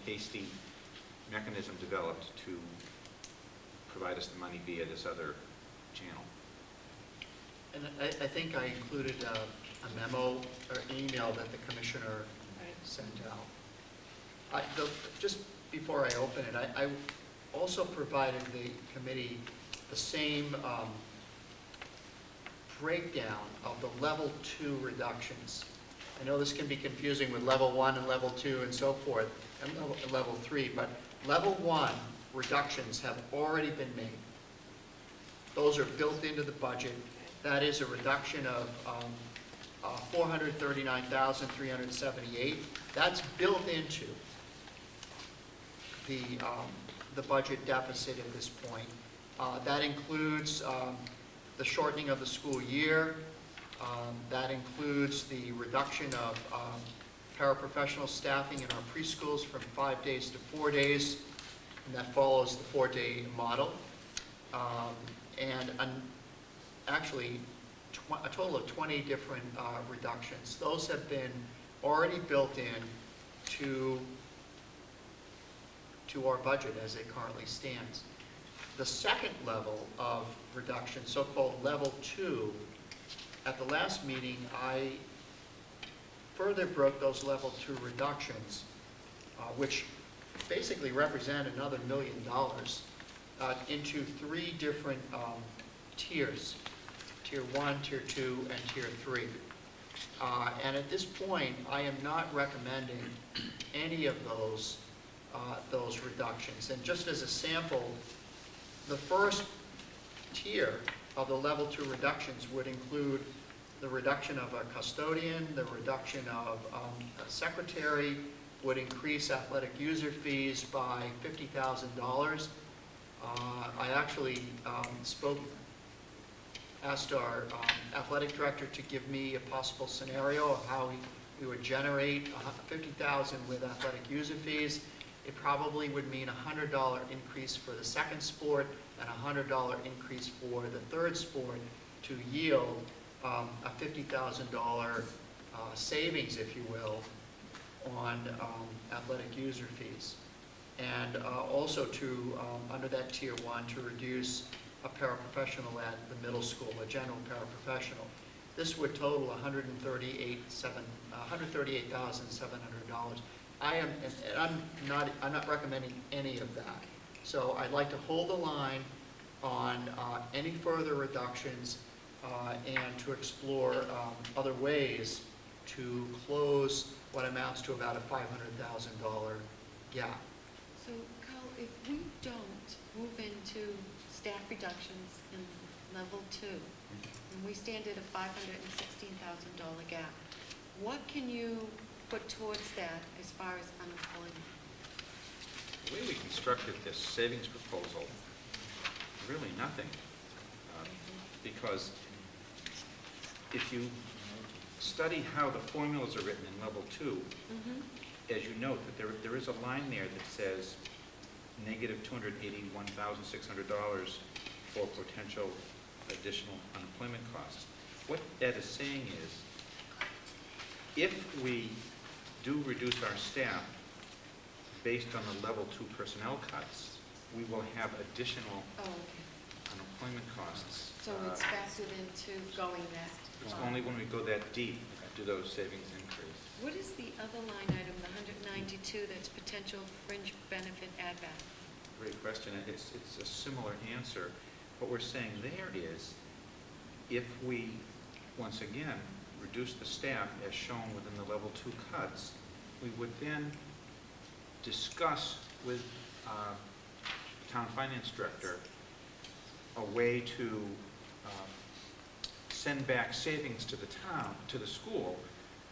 hasty mechanism developed to provide us the money via this other channel. And I think I included a memo or an email that the commissioner sent out. Just before I open it, I also provided the committee the same breakdown of the level 2 reductions. I know this can be confusing with level 1 and level 2 and so forth, and level 3, but level 1 reductions have already been made. Those are built into the budget. That is a reduction of $439,378. That's built into the budget deficit at this point. That includes the shortening of the school year. That includes the reduction of paraprofessional staffing in our preschools from 5 days to 4 days, and that follows the 4-day model. Actually, a total of 20 different reductions. Those have been already built in to our budget as it currently stands. The second level of reduction, so-called level 2, at the last meeting, I further broke those level 2 reductions, which basically represent another $1 million, into 3 different tiers: Tier 1, Tier 2, and Tier 3. And at this point, I am not recommending any of those reductions. And just as a sample, the first tier of the level 2 reductions would include the reduction of a custodian, the reduction of a secretary, would increase athletic user fees by $50,000. I actually asked our athletic director to give me a possible scenario of how we would generate $50,000 with athletic user fees. It probably would mean a $100 increase for the second sport and a $100 increase for the third sport to yield a $50,000 savings, if you will, on athletic user fees. And also to, under that Tier 1, to reduce a paraprofessional at the middle school, a general paraprofessional. This would total $138,700. I'm not recommending any of that. So I'd like to hold the line on any further reductions and to explore other ways to close what amounts to about a $500,000 gap. So, Carl, if we don't move into staff reductions in level 2, and we stand at a $516,000 gap, what can you put towards that as far as unemployment? The way we constructed this savings proposal, really nothing, because if you study how the formulas are written in level 2, as you note that there is a line there that says negative $281,600 for potential additional unemployment costs. What that is saying is, if we do reduce our staff based on the level 2 personnel cuts, we will have additional unemployment costs. So it's factored into going that It's far. only when we go that deep do those savings increase. What is the other line item, the 192, that's potential fringe benefit add back? Great question. It's a similar answer. What we're saying there is, if we, once again, reduce the staff as shown within the level 2 cuts, we would then discuss with town finance director a way to send back savings to the town, to the school,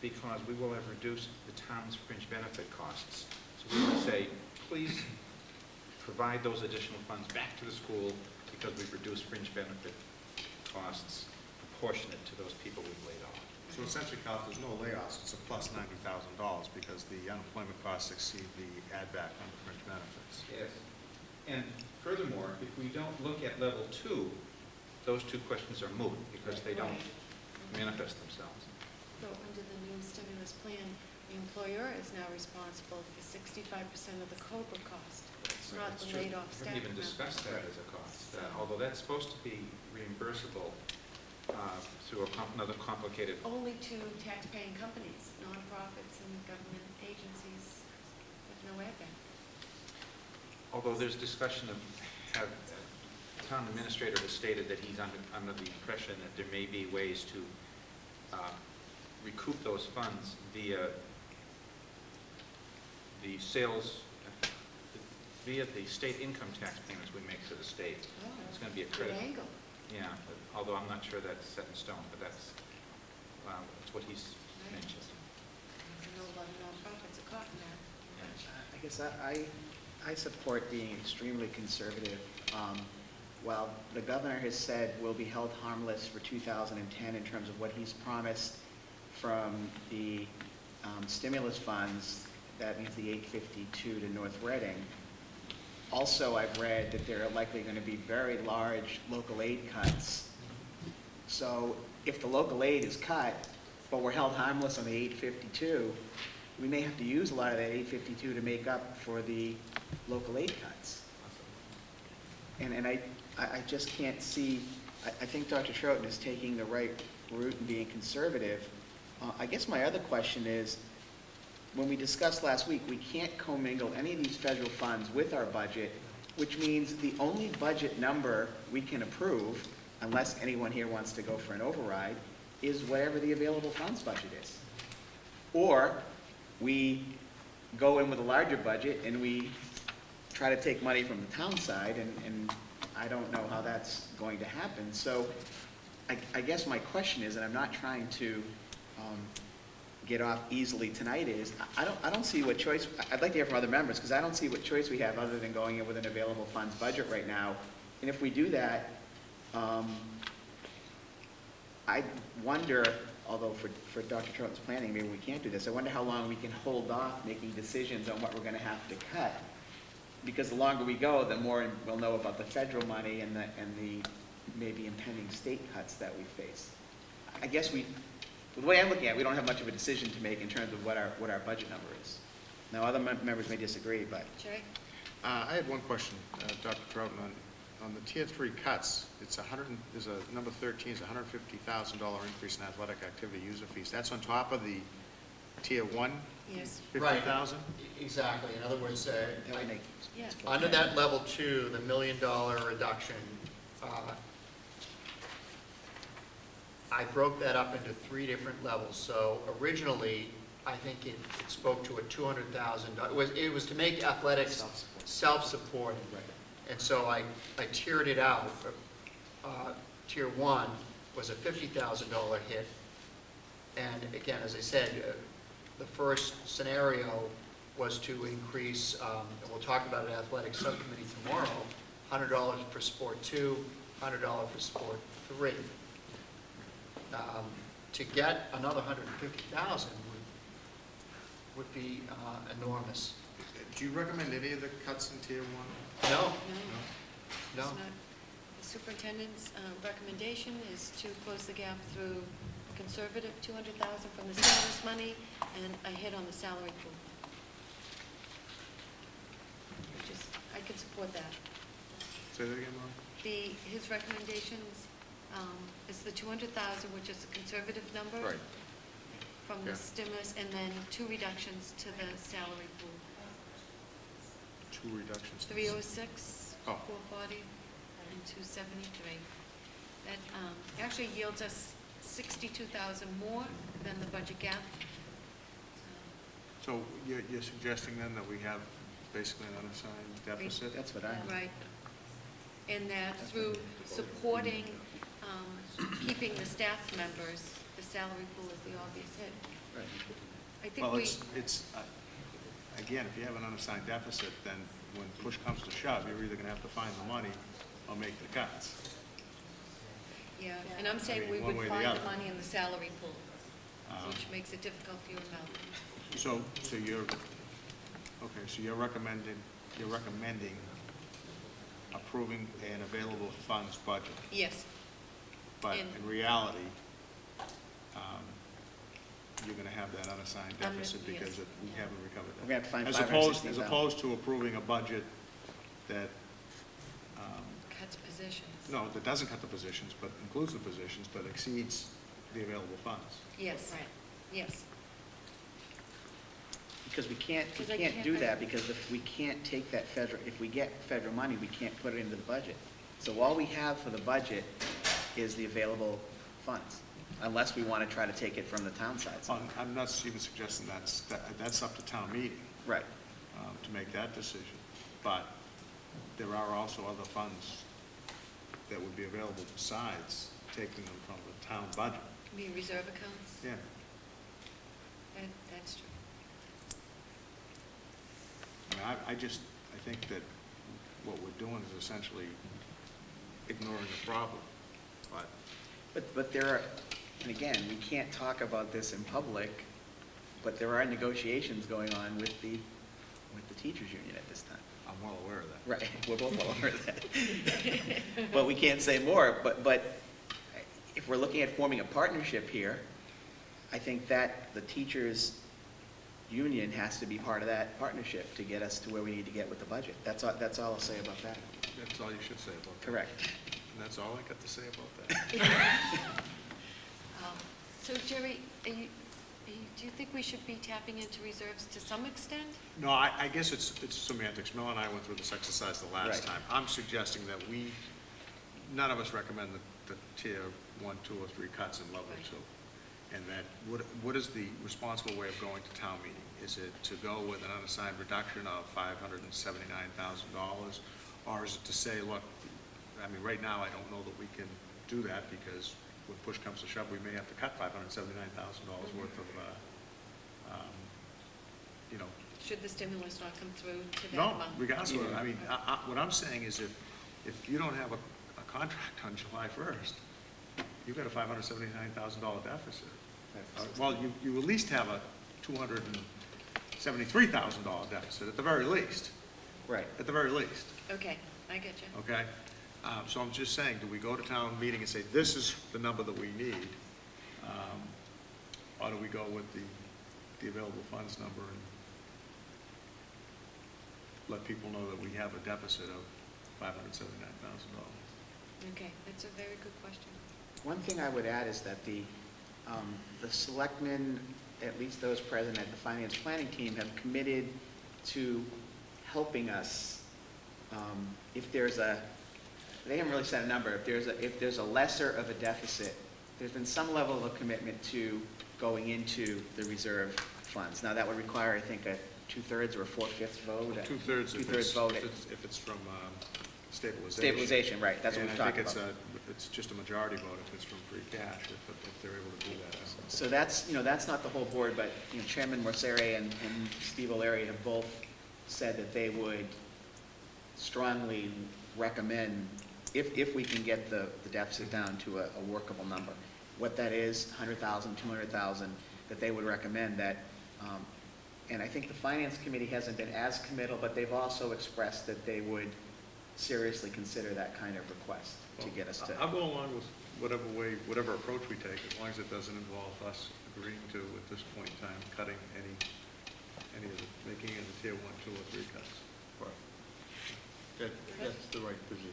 because we will have reduced the town's fringe benefit costs. So we would say, please provide those additional funds back to the school because we've reduced fringe benefit costs proportionate to those people we've laid off. So essentially, Cal, if there's no layoffs, it's a plus $90,000 because the unemployment costs exceed the add back on the fringe benefits. Yes. And furthermore, if we don't look at level 2, those two questions are moot because they don't manifest themselves. So under the new stimulus plan, The employer is now responsible for 65% of the COBRA cost, not That's the true. laid-off We staff haven't even member. discussed that as a cost, although that's supposed to be reimbursable through another complicated. Only to tax-paying companies, nonprofits and government agencies with no ABAC. Although there's discussion of, have, the town administrator has stated that he's under the impression that there may be ways to recoup those funds via the sales, via the state income tax payments we make to the state. It's going to be a Good credit. angle. Yeah, although I'm not sure that's set in stone, but that's what he's Right. mentioned. I know a lot of nonprofits are caught in that. Yeah. I guess I support being extremely conservative. While the governor has said we'll be held harmless for 2010 in terms of what he's promised from the stimulus funds, that means the 852 to North Reading. Also, I've read that there are likely going to be very large local aid cuts. So if the local aid is cut, but we're held harmless on the 852, we may have to use a lot of that 852 to make up for the local aid cuts. And I just can't see, I think Dr. Troughton is taking the right route and being conservative. I guess my other question is, when we discussed last week, we can't commingle any of these federal funds with our budget, which means the only budget number we can approve, unless anyone here wants to go for an override, is whatever the available funds budget is. Or we go in with a larger budget and we try to take money from the town side, and I don't know how that's going to happen. So I guess my question is, and I'm not trying to get off easily tonight, is I don't see what choice, I'd like to hear from other members, because I don't see what choice we have other than going in with an available funds budget right now. And if we do that, I wonder, although for Dr. Troughton's planning, maybe we can't do this, I wonder how long we can hold off making decisions on what we're going to have to cut. Because the longer we go, the more we'll know about the federal money and the maybe impending state cuts that we face. I guess the way I'm looking at it, we don't have much of a decision to make in terms of what our budget number is. Now, other members may disagree, but Jerry? I had one question, Dr. Troughton, on the Tier 3 cuts. There's a number 13 is a $150,000 increase in athletic activity user fees. That's on top of the Tier 1, Yes. 50,000? Exactly. In other words, that would make. Yeah. under that level 2, the $1 million reduction, I broke that up into 3 different levels. So originally, I think it spoke to a $200,000. It was to make athletics Self-support. self-supporting. Right. And so I tiered it out. Tier 1 was a $50,000 hit. And again, as I said, the first scenario was to increase, and we'll talk about it at Athletic Subcommittee tomorrow, $100 for Sport 2, $100 for Sport 3. To get another $150,000 would be enormous. Do you recommend any of the cuts in Tier 1? No, No. no. It's not. The superintendent's recommendation is to close the gap through conservative $200,000 from the stimulus money and a hit on the salary pool. I could support that. Say that again, Lauren? His recommendations is the $200,000, which is a conservative number. Right. From Yeah. the stimulus, and then 2 reductions to the salary pool. 2 reductions. 306, Oh. 440, and 273. That actually yields us 62,000 more than the budget gap. So you're suggesting then that we have basically an unassigned deficit? That's what I. Right. And that through supporting, keeping the staff members, the salary pool is the obvious hit. Right. I think Well, we, again, if you have an unassigned deficit, then when push comes to shove, you're either going to have to find the money or make the cuts. yeah, and I'm saying mean, we one would way or the find the other. money in the salary pool, Um, which makes it difficult for you and Malcolm. So you're recommending approving an available funds budget, Yes, but And- in reality, you're gonna have that unassigned Under- deficit because yes, we yeah. haven't recovered that. We're gonna have to find As 516,000. As opposed to approving a budget that, Cuts positions. no, that doesn't cut the positions, but includes the positions, but exceeds the available funds. Yes, yes. Because we can't Because I can't do find- that, because if we can't take that if we get federal money, we can't put it into the budget. So all we have for the budget is the available funds, unless we want to try to take it from the town side. I'm not even suggesting that's up to town meeting Right. to make that decision. But there are also other funds that would be available besides taking them from the town budget. You mean reserve accounts? Yeah. That's true. I mean, I think that what we're doing is essentially ignoring the problem. But there are, and again, we can't talk about this in public, but there are negotiations going on with the teachers union at this time. I'm well aware of that. Right, we're both all aware of that. But we can't say more, but if we're looking at forming a partnership here, I think that the teachers union has to be part of that partnership to get us to where we need to get with the budget. That's all I'll say about that. That's all you should say about that. Correct. And that's all I got to say about that. So Jerry, do you think we should be tapping into reserves to some extent? No, I guess it's semantics. Mel and I went through this exercise the last Right. time. I'm suggesting that none of us recommend the tier 1, 2, or 3 cuts in level Right. 2. And that, what is the responsible way of going to town meeting? Is it to go with an unassigned reduction of $579,000? Or is it to say, look, I mean, right now, I don't know that we can do that because when push comes to shove, we may have to cut $579,000 worth of, you know, Should the stimulus not come through to that no, amount? regardless of, Yeah. I mean, what I'm saying is if you don't have a contract on July 1st, you've got a $579,000 deficit. Well, you at least have a $273,000 deficit, at the very least, Right. at the very least, Okay, I get you. okay? So I'm just saying, do we go to town meeting and say, this is the number that we need? Or do we go with the available funds number and let people know that we have a deficit of $579,000? Okay, that's a very good question. One thing I would add is that the selectmen, at least those present at the finance planning team, have committed to helping us if there's they haven't really set a number, if there's a lesser of a deficit, there's been some level of a commitment to going into the reserve funds. Now, that would require, I think, a 2/3 or a 4/5 vote. Two-thirds Two-thirds vote. if it's from stabilization. Stabilization, right, that's what we're talking about. And I think it's just a majority vote if it's from free cash, if they're able to do that. So that's, that's not the whole board, but, Chairman Morseri and Steve O'Leary have both said that they would strongly recommend, if we can get the deficit down to a workable number, what that is, 100,000, 200,000, that they would recommend that, and I think the Finance Committee hasn't been as committal, but they've also expressed that they would seriously consider that kind of request to get us to. I'll go along with whatever approach we take, as long as it doesn't involve us agreeing to, at this point in time, cutting any of the, making it a tier 1, 2, or 3 cuts. That's the right position.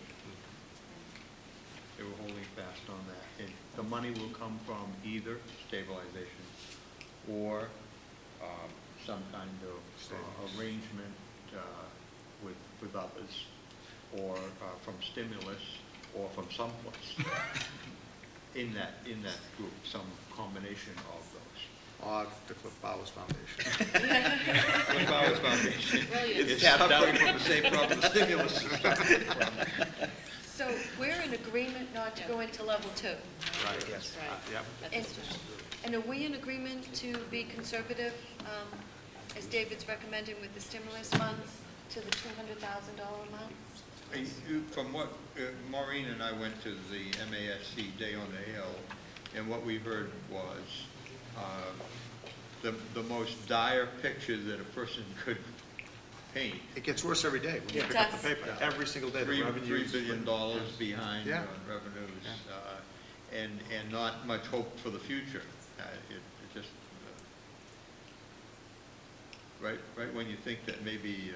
They were holding fast on that. And the money will come from either stabilization or some kind of arrangement with others, or from stimulus, or from someplace in that group, some combination of those. Or the Cliff Bowers Foundation. Cliff Bowers Foundation Brilliant. is suffering from the same problem the stimulus is suffering from. So we're in agreement not to go into level 2? Right. Yes. Right. Yep. And are we in agreement to be conservative, as David's recommending with the stimulus funds, to the $200,000 amount? From what, Maureen and I went to the MASC Day on the Hill, and what we heard was the most dire picture that a person could paint. It gets worse every day when you It pick up the does. paper. Every single day, the $3 revenues. billion behind Yeah. on revenues, and not much hope for the future. It just, right when you think that maybe